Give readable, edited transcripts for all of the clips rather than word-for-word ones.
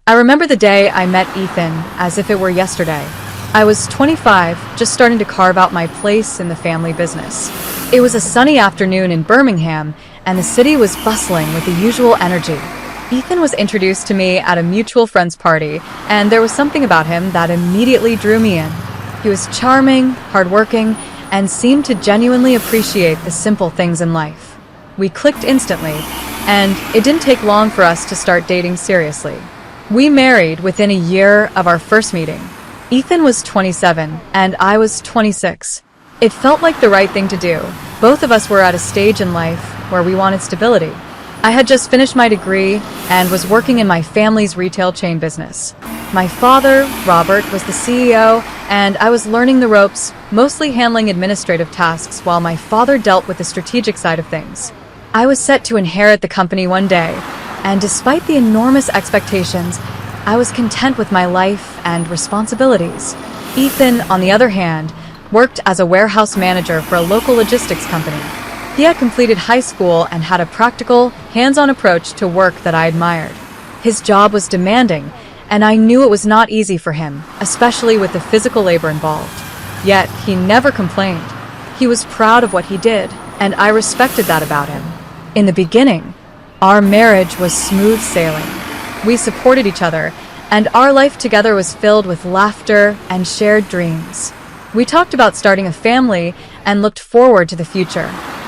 I remember the day I met Ethan as if it were yesterday. I was 25, just starting to carve out my place in the family business. It was a sunny afternoon in Birmingham, and the city was bustling with the usual energy. Ethan was introduced to me at a mutual friend's party, and there was something about him that immediately drew me in. He was charming, hardworking, and seemed to genuinely appreciate the simple things in life. We clicked instantly, and it didn't take long for us to start dating seriously. We married within a year of our first meeting. Ethan was 27, and I was 26. It felt like the right thing to do. Both of us were at a stage in life where we wanted stability. I had just finished my degree and was working in my family's retail chain business. My father, Robert, was the CEO, and I was learning the ropes, mostly handling administrative tasks while my father dealt with the strategic side of things. I was set to inherit the company one day, and despite the enormous expectations, I was content with my life and responsibilities. Ethan, on the other hand, worked as a warehouse manager for a local logistics company. He had completed high school and had a practical, hands-on approach to work that I admired. His job was demanding, and I knew it was not easy for him, especially with the physical labor involved. Yet, he never complained. He was proud of what he did, and I respected that about him. In the beginning, our marriage was smooth sailing. We supported each other, and our life together was filled with laughter and shared dreams. We talked about starting a family and looked forward to the future.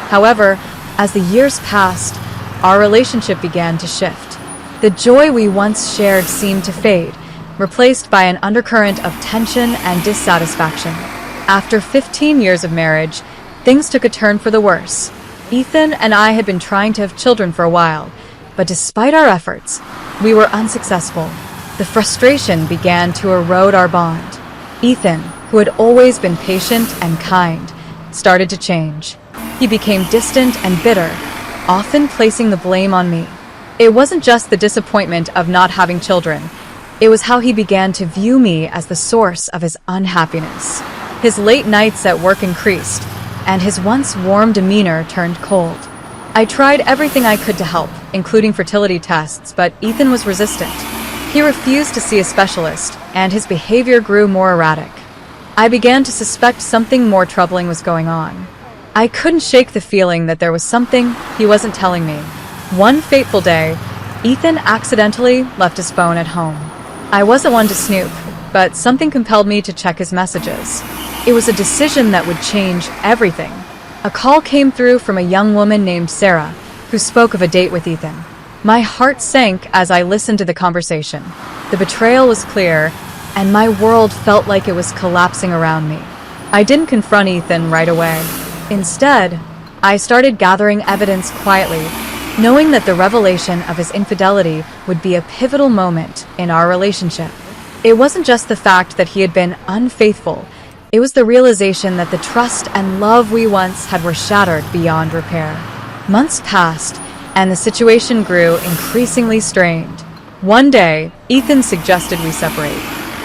However, as the years passed, our relationship began to shift. The joy we once shared seemed to fade, replaced by an undercurrent of tension and dissatisfaction. After 15 years of marriage, things took a turn for the worse. Ethan and I had been trying to have children for a while, but despite our efforts, we were unsuccessful. The frustration began to erode our bond. Ethan, who had always been patient and kind, started to change. He became distant and bitter, often placing the blame on me. It wasn't just the disappointment of not having children. It was how he began to view me as the source of his unhappiness. His late nights at work increased, and his once warm demeanor turned cold. I tried everything I could to help, including fertility tests, but Ethan was resistant. He refused to see a specialist, and his behavior grew more erratic. I began to suspect something more troubling was going on. I couldn't shake the feeling that there was something he wasn't telling me. One fateful day, Ethan accidentally left his phone at home. I wasn't one to snoop, but something compelled me to check his messages. It was a decision that would change everything. A call came through from a young woman named Sarah, who spoke of a date with Ethan. My heart sank as I listened to the conversation. The betrayal was clear, and my world felt like it was collapsing around me. I didn't confront Ethan right away. Instead, I started gathering evidence quietly, knowing that the revelation of his infidelity would be a pivotal moment in our relationship. It wasn't just the fact that he had been unfaithful. It was the realization that the trust and love we once had were shattered beyond repair. Months passed, and the situation grew increasingly strained. One day, Ethan suggested we separate.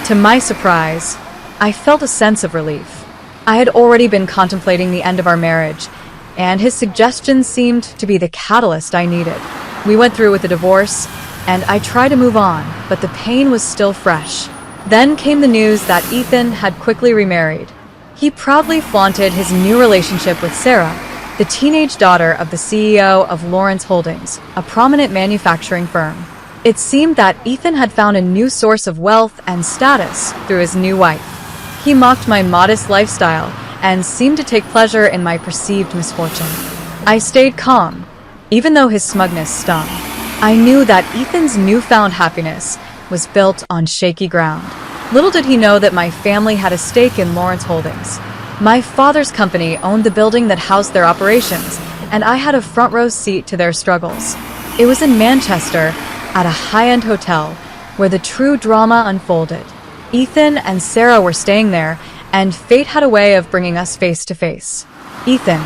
To my surprise, I felt a sense of relief. I had already been contemplating the end of our marriage, and his suggestion seemed to be the catalyst I needed. We went through with a divorce, and I tried to move on, but the pain was still fresh. Then came the news that Ethan had quickly remarried. He proudly flaunted his new relationship with Sarah, the teenage daughter of the CEO of Lawrence Holdings, a prominent manufacturing firm. It seemed that Ethan had found a new source of wealth and status through his new wife. He mocked my modest lifestyle and seemed to take pleasure in my perceived misfortune. I stayed calm, even though his smugness stung. I knew that Ethan's newfound happiness was built on shaky ground. Little did he know that my family had a stake in Lawrence Holdings. My father's company owned the building that housed their operations, and I had a front row seat to their struggles. It was in Manchester, at a high-end hotel, where the true drama unfolded. Ethan and Sarah were staying there, and fate had a way of bringing us face to face. Ethan,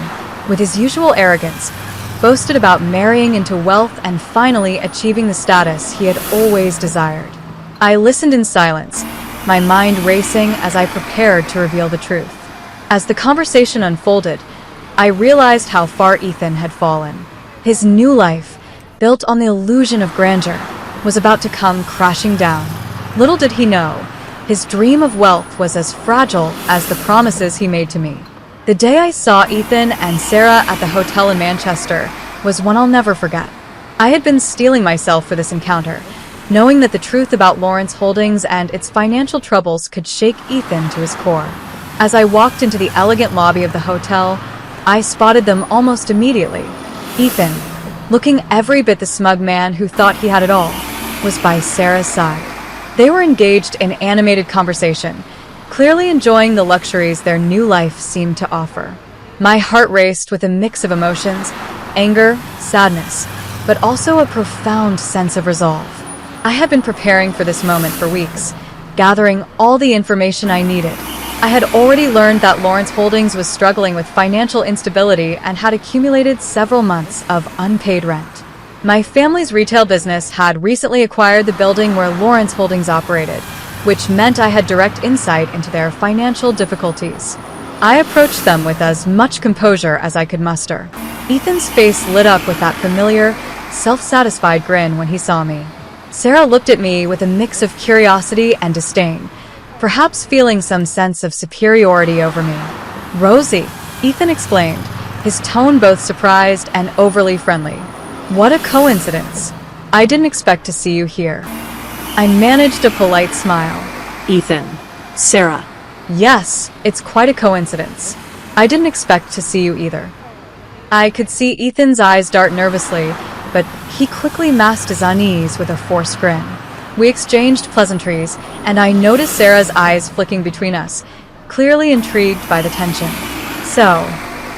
with his usual arrogance, boasted about marrying into wealth and finally achieving the status he had always desired. I listened in silence, my mind racing as I prepared to reveal the truth. As the conversation unfolded, I realized how far Ethan had fallen. His new life, built on the illusion of grandeur, was about to come crashing down. Little did he know, his dream of wealth was as fragile as the promises he made to me. The day I saw Ethan and Sarah at the hotel in Manchester was one I'll never forget. I had been steeling myself for this encounter, knowing that the truth about Lawrence Holdings and its financial troubles could shake Ethan to his core. As I walked into the elegant lobby of the hotel, I spotted them almost immediately. Ethan, looking every bit the smug man who thought he had it all, was by Sarah's side. They were engaged in animated conversation, clearly enjoying the luxuries their new life seemed to offer. My heart raced with a mix of emotions, anger, sadness, but also a profound sense of resolve. I had been preparing for this moment for weeks, gathering all the information I needed. I had already learned that Lawrence Holdings was struggling with financial instability and had accumulated several months of unpaid rent. My family's retail business had recently acquired the building where Lawrence Holdings operated, which meant I had direct insight into their financial difficulties. I approached them with as much composure as I could muster. Ethan's face lit up with that familiar, self-satisfied grin when he saw me. Sarah looked at me with a mix of curiosity and disdain, perhaps feeling some sense of superiority over me. "Rosie," Ethan explained, his tone both surprised and overly friendly. "What a coincidence. I didn't expect to see you here." I managed a polite smile. Ethan. Sarah. "Yes, it's quite a coincidence. I didn't expect to see you either." I could see Ethan's eyes dart nervously, but he quickly masked his unease with a forced grin. We exchanged pleasantries, and I noticed Sarah's eyes flicking between us, clearly intrigued by the tension. "So,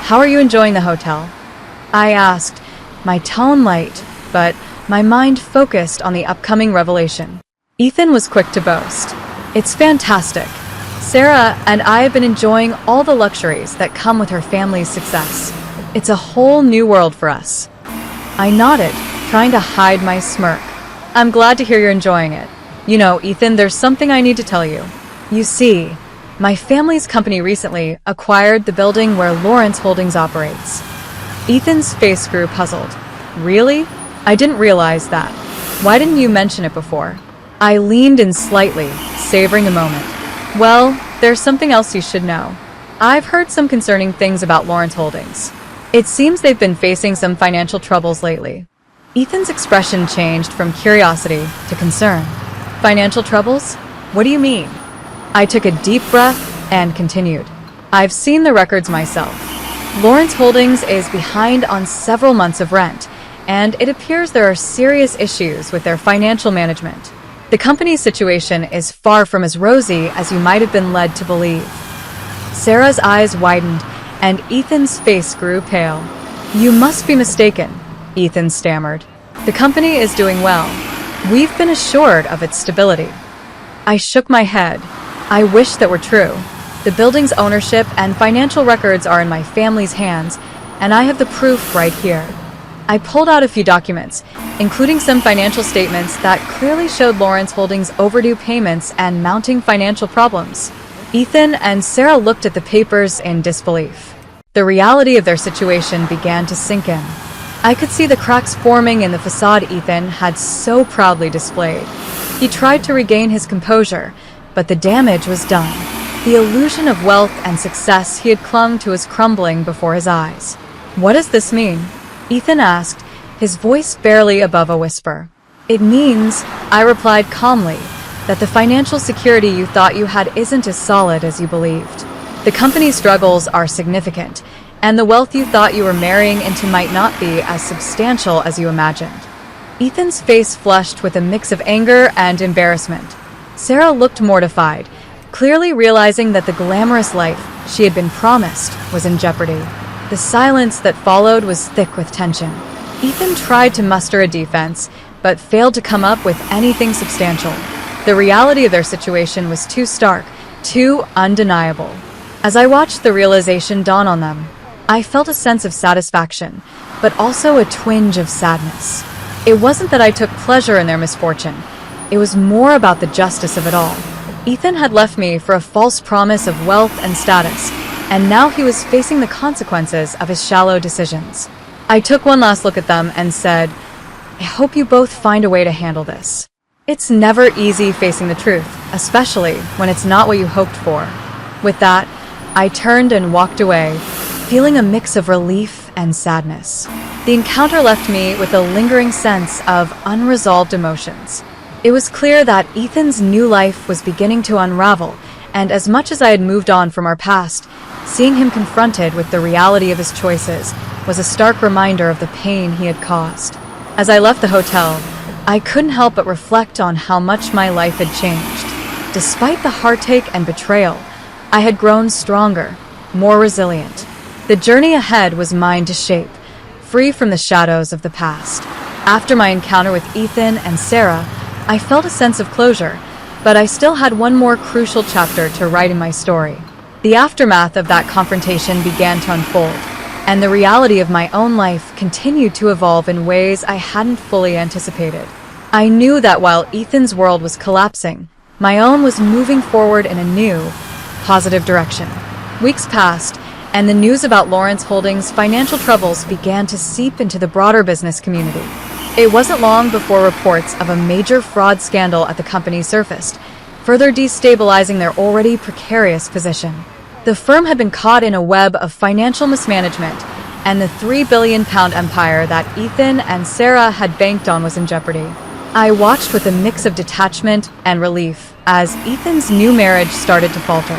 how are you enjoying the hotel?" I asked, my tone light, but my mind focused on the upcoming revelation. Ethan was quick to boast. "It's fantastic. Sarah and I have been enjoying all the luxuries that come with her family's success. It's a whole new world for us." I nodded, trying to hide my smirk. "I'm glad to hear you're enjoying it. You know, Ethan, there's something I need to tell you. You see, my family's company recently acquired the building where Lawrence Holdings operates." Ethan's face grew puzzled. "Really? I didn't realize that. Why didn't you mention it before?" I leaned in slightly, savoring a moment. "Well, there's something else you should know. I've heard some concerning things about Lawrence Holdings. It seems they've been facing some financial troubles lately." Ethan's expression changed from curiosity to concern. "Financial troubles? What do you mean?" I took a deep breath and continued. "I've seen the records myself. Lawrence Holdings is behind on several months of rent, and it appears there are serious issues with their financial management. The company's situation is far from as rosy as you might have been led to believe." Sarah's eyes widened, and Ethan's face grew pale. "You must be mistaken," Ethan stammered. "The company is doing well. We've been assured of its stability." I shook my head. I wish that were true. The building's ownership and financial records are in my family's hands, and I have the proof right here. I pulled out a few documents, including some financial statements that clearly showed Lawrence Holdings' overdue payments and mounting financial problems. Ethan and Sarah looked at the papers in disbelief. The reality of their situation began to sink in. I could see the cracks forming in the facade Ethan had so proudly displayed. He tried to regain his composure, but the damage was done. The illusion of wealth and success he had clung to was crumbling before his eyes. "What does this mean?" Ethan asked, his voice barely above a whisper. "It means," I replied calmly, "that the financial security you thought you had isn't as solid as you believed. The company's struggles are significant, and the wealth you thought you were marrying into might not be as substantial as you imagined." Ethan's face flushed with a mix of anger and embarrassment. Sarah looked mortified, clearly realizing that the glamorous life she had been promised was in jeopardy. The silence that followed was thick with tension. Ethan tried to muster a defense, but failed to come up with anything substantial. The reality of their situation was too stark, too undeniable. As I watched the realization dawn on them, I felt a sense of satisfaction, but also a twinge of sadness. It wasn't that I took pleasure in their misfortune. It was more about the justice of it all. Ethan had left me for a false promise of wealth and status, and now he was facing the consequences of his shallow decisions. I took one last look at them and said, I hope you both find a way to handle this. It's never easy facing the truth, especially when it's not what you hoped for. With that, I turned and walked away, feeling a mix of relief and sadness. The encounter left me with a lingering sense of unresolved emotions. It was clear that Ethan's new life was beginning to unravel, and as much as I had moved on from our past, seeing him confronted with the reality of his choices was a stark reminder of the pain he had caused. As I left the hotel, I couldn't help but reflect on how much my life had changed. Despite the heartache and betrayal, I had grown stronger, more resilient. The journey ahead was mine to shape, free from the shadows of the past. After my encounter with Ethan and Sarah, I felt a sense of closure, but I still had one more crucial chapter to write in my story. The aftermath of that confrontation began to unfold, and the reality of my own life continued to evolve in ways I hadn't fully anticipated. I knew that while Ethan's world was collapsing, my own was moving forward in a new, positive direction. Weeks passed, and the news about Lawrence Holdings' financial troubles began to seep into the broader business community. It wasn't long before reports of a major fraud scandal at the company surfaced, further destabilizing their already precarious position. The firm had been caught in a web of financial mismanagement, and the £3 billion empire that Ethan and Sarah had banked on was in jeopardy. I watched with a mix of detachment and relief as Ethan's new marriage started to falter.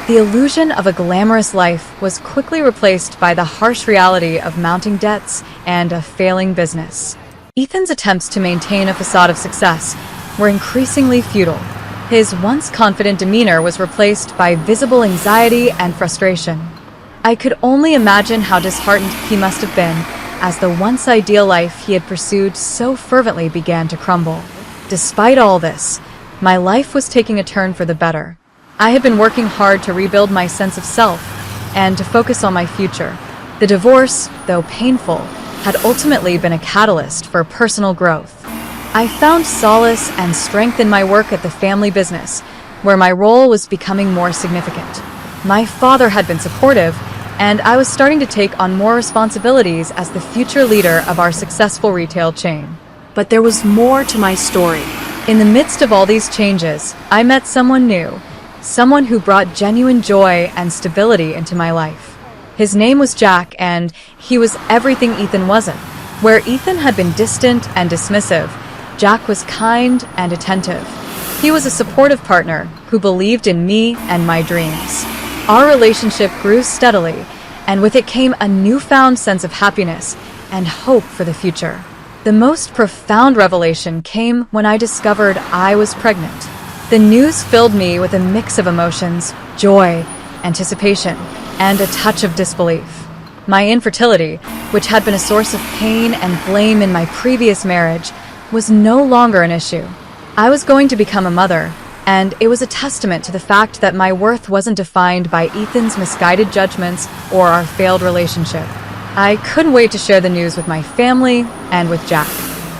The illusion of a glamorous life was quickly replaced by the harsh reality of mounting debts and a failing business. Ethan's attempts to maintain a facade of success were increasingly futile. His once confident demeanor was replaced by visible anxiety and frustration. I could only imagine how disheartened he must have been as the once ideal life he had pursued so fervently began to crumble. Despite all this, my life was taking a turn for the better. I had been working hard to rebuild my sense of self and to focus on my future. The divorce, though painful, had ultimately been a catalyst for personal growth. I found solace and strength in my work at the family business, where my role was becoming more significant. My father had been supportive, and I was starting to take on more responsibilities as the future leader of our successful retail chain. But there was more to my story. In the midst of all these changes, I met someone new, someone who brought genuine joy and stability into my life. His name was Jack, and he was everything Ethan wasn't. Where Ethan had been distant and dismissive, Jack was kind and attentive. He was a supportive partner who believed in me and my dreams. Our relationship grew steadily, and with it came a newfound sense of happiness and hope for the future. The most profound revelation came when I discovered I was pregnant. The news filled me with a mix of emotions, joy, anticipation, and a touch of disbelief. My infertility, which had been a source of pain and blame in my previous marriage, was no longer an issue. I was going to become a mother, and it was a testament to the fact that my worth wasn't defined by Ethan's misguided judgments or our failed relationship. I couldn't wait to share the news with my family and with Jack.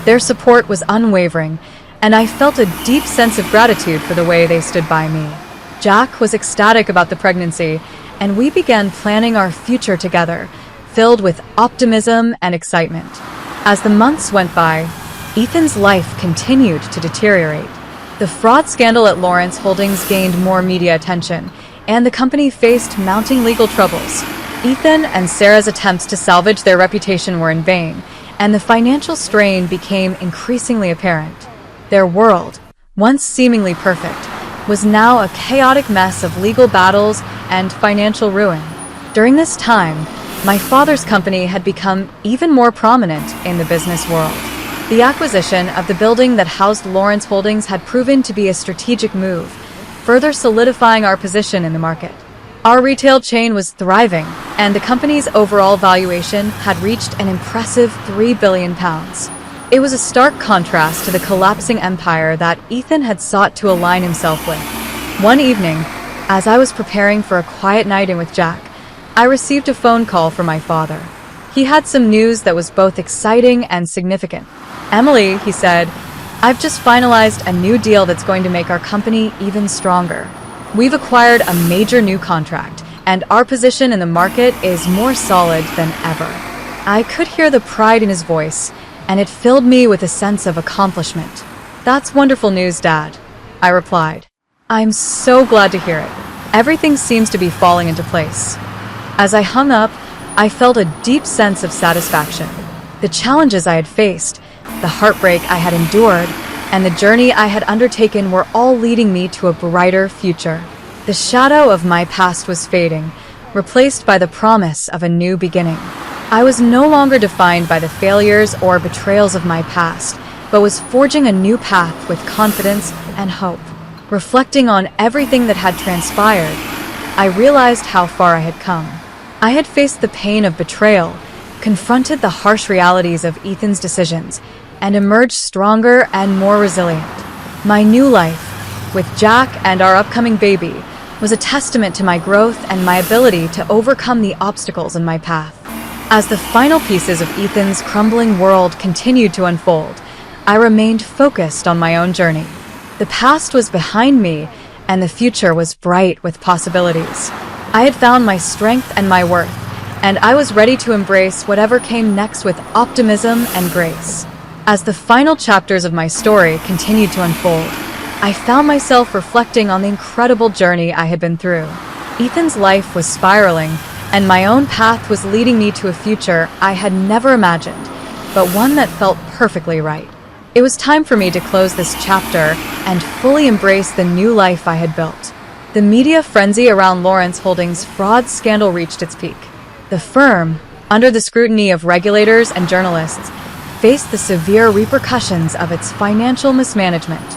Their support was unwavering, and I felt a deep sense of gratitude for the way they stood by me. Jack was ecstatic about the pregnancy, and we began planning our future together, filled with optimism and excitement. As the months went by, Ethan's life continued to deteriorate. The fraud scandal at Lawrence Holdings gained more media attention, and the company faced mounting legal troubles. Ethan and Sarah's attempts to salvage their reputation were in vain, and the financial strain became increasingly apparent. Their world, once seemingly perfect, was now a chaotic mess of legal battles and financial ruin. During this time, my father's company had become even more prominent in the business world. The acquisition of the building that housed Lawrence Holdings had proven to be a strategic move, further solidifying our position in the market. Our retail chain was thriving, and the company's overall valuation had reached an impressive £3 billion. It was a stark contrast to the collapsing empire that Ethan had sought to align himself with. One evening, as I was preparing for a quiet night in with Jack, I received a phone call from my father. He had some news that was both exciting and significant. "Emily," he said, "I've just finalized a new deal that's going to make our company even stronger. We've acquired a major new contract, and our position in the market is more solid than ever." I could hear the pride in his voice, and it filled me with a sense of accomplishment. "That's wonderful news, Dad," I replied. "I'm so glad to hear it. Everything seems to be falling into place." As I hung up, I felt a deep sense of satisfaction. The challenges I had faced, the heartbreak I had endured, and the journey I had undertaken were all leading me to a brighter future. The shadow of my past was fading, replaced by the promise of a new beginning. I was no longer defined by the failures or betrayals of my past, but was forging a new path with confidence and hope. Reflecting on everything that had transpired, I realized how far I had come. I had faced the pain of betrayal, confronted the harsh realities of Ethan's decisions, and emerged stronger and more resilient. My new life, with Jack and our upcoming baby, was a testament to my growth and my ability to overcome the obstacles in my path. As the final pieces of Ethan's crumbling world continued to unfold, I remained focused on my own journey. The past was behind me, and the future was bright with possibilities. I had found my strength and my worth, and I was ready to embrace whatever came next with optimism and grace. As the final chapters of my story continued to unfold, I found myself reflecting on the incredible journey I had been through. Ethan's life was spiraling, and my own path was leading me to a future I had never imagined, but one that felt perfectly right. It was time for me to close this chapter and fully embrace the new life I had built. The media frenzy around Lawrence Holdings' fraud scandal reached its peak. The firm, under the scrutiny of regulators and journalists, faced the severe repercussions of its financial mismanagement.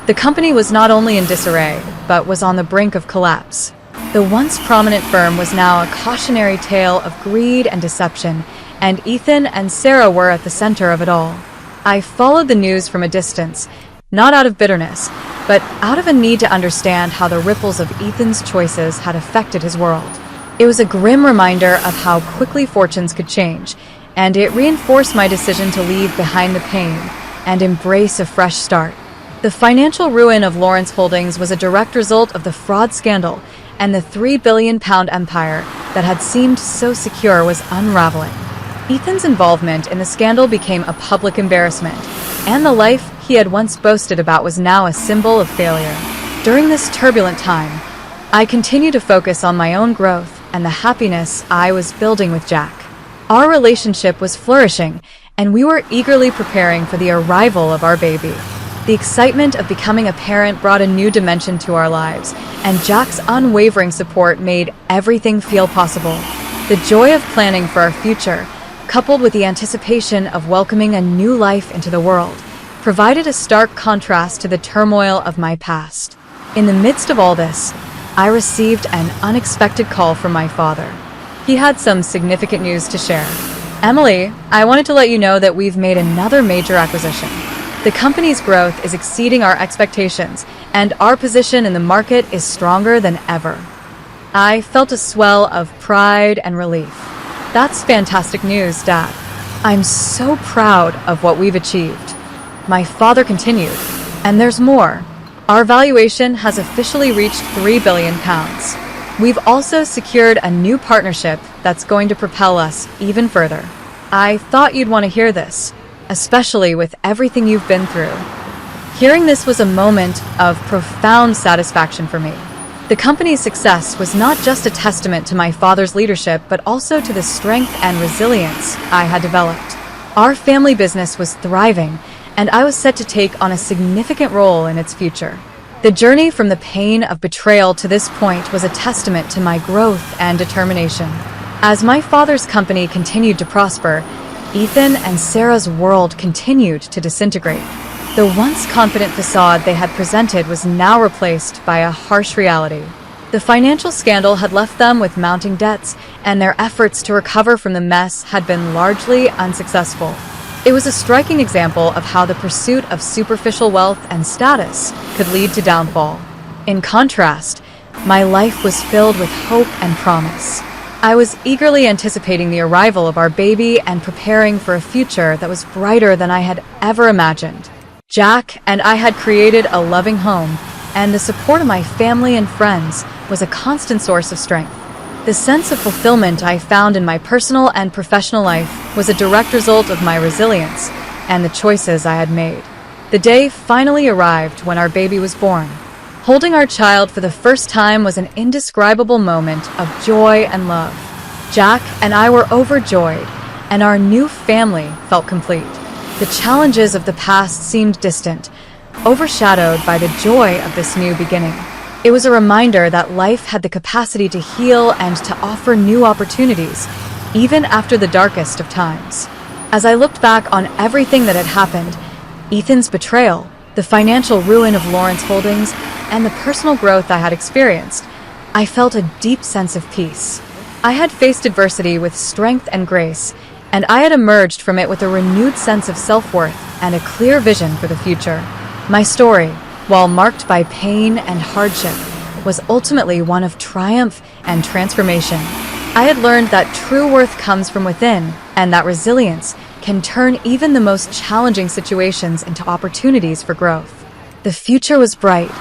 The company was not only in disarray, but was on the brink of collapse. The once prominent firm was now a cautionary tale of greed and deception, and Ethan and Sarah were at the center of it all. I followed the news from a distance, not out of bitterness, but out of a need to understand how the ripples of Ethan's choices had affected his world. It was a grim reminder of how quickly fortunes could change, and it reinforced my decision to leave behind the pain and embrace a fresh start. The financial ruin of Lawrence Holdings was a direct result of the fraud scandal, and the £3 billion empire that had seemed so secure was unraveling. Ethan's involvement in the scandal became a public embarrassment, and the life he had once boasted about was now a symbol of failure. During this turbulent time, I continued to focus on my own growth and the happiness I was building with Jack. Our relationship was flourishing, and we were eagerly preparing for the arrival of our baby. The excitement of becoming a parent brought a new dimension to our lives, and Jack's unwavering support made everything feel possible. The joy of planning for our future, coupled with the anticipation of welcoming a new life into the world, provided a stark contrast to the turmoil of my past. In the midst of all this, I received an unexpected call from my father. He had some significant news to share. "Emily, I wanted to let you know that we've made another major acquisition. The company's growth is exceeding our expectations, and our position in the market is stronger than ever." I felt a swell of pride and relief. "That's fantastic news, Dad. I'm so proud of what we've achieved." My father continued, "And there's more. Our valuation has officially reached £3 billion. We've also secured a new partnership that's going to propel us even further. I thought you'd want to hear this, especially with everything you've been through." Hearing this was a moment of profound satisfaction for me. The company's success was not just a testament to my father's leadership, but also to the strength and resilience I had developed. Our family business was thriving, and I was set to take on a significant role in its future. The journey from the pain of betrayal to this point was a testament to my growth and determination. As my father's company continued to prosper, Ethan and Sarah's world continued to disintegrate. The once confident facade they had presented was now replaced by a harsh reality. The financial scandal had left them with mounting debts, and their efforts to recover from the mess had been largely unsuccessful. It was a striking example of how the pursuit of superficial wealth and status could lead to downfall. In contrast, my life was filled with hope and promise. I was eagerly anticipating the arrival of our baby and preparing for a future that was brighter than I had ever imagined. Jack and I had created a loving home, and the support of my family and friends was a constant source of strength. The sense of fulfillment I found in my personal and professional life was a direct result of my resilience, and the choices I had made. The day finally arrived when our baby was born. Holding our child for the first time was an indescribable moment of joy and love. Jack and I were overjoyed, and our new family felt complete. The challenges of the past seemed distant, overshadowed by the joy of this new beginning. It was a reminder that life had the capacity to heal and to offer new opportunities, even after the darkest of times. As I looked back on everything that had happened, Ethan's betrayal, the financial ruin of Lawrence Holdings, and the personal growth I had experienced, I felt a deep sense of peace. I had faced adversity with strength and grace, and I had emerged from it with a renewed sense of self-worth and a clear vision for the future. My story, while marked by pain and hardship, was ultimately one of triumph and transformation. I had learned that true worth comes from within, and that resilience can turn even the most challenging situations into opportunities for growth. The future was bright,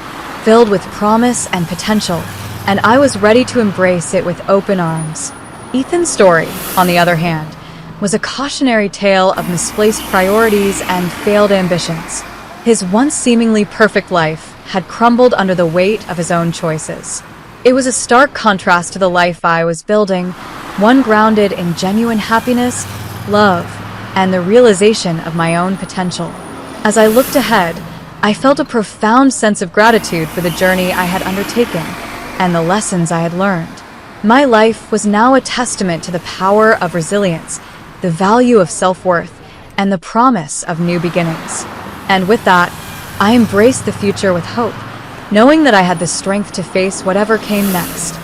filled with promise and potential, and I was ready to embrace it with open arms. Ethan's story, on the other hand, was a cautionary tale of misplaced priorities and failed ambitions. His once seemingly perfect life had crumbled under the weight of his own choices. It was a stark contrast to the life I was building, one grounded in genuine happiness, love, and the realization of my own potential. As I looked ahead, I felt a profound sense of gratitude for the journey I had undertaken and the lessons I had learned. My life was now a testament to the power of resilience, the value of self-worth, and the promise of new beginnings. And with that, I embraced the future with hope, knowing that I had the strength to face whatever came next.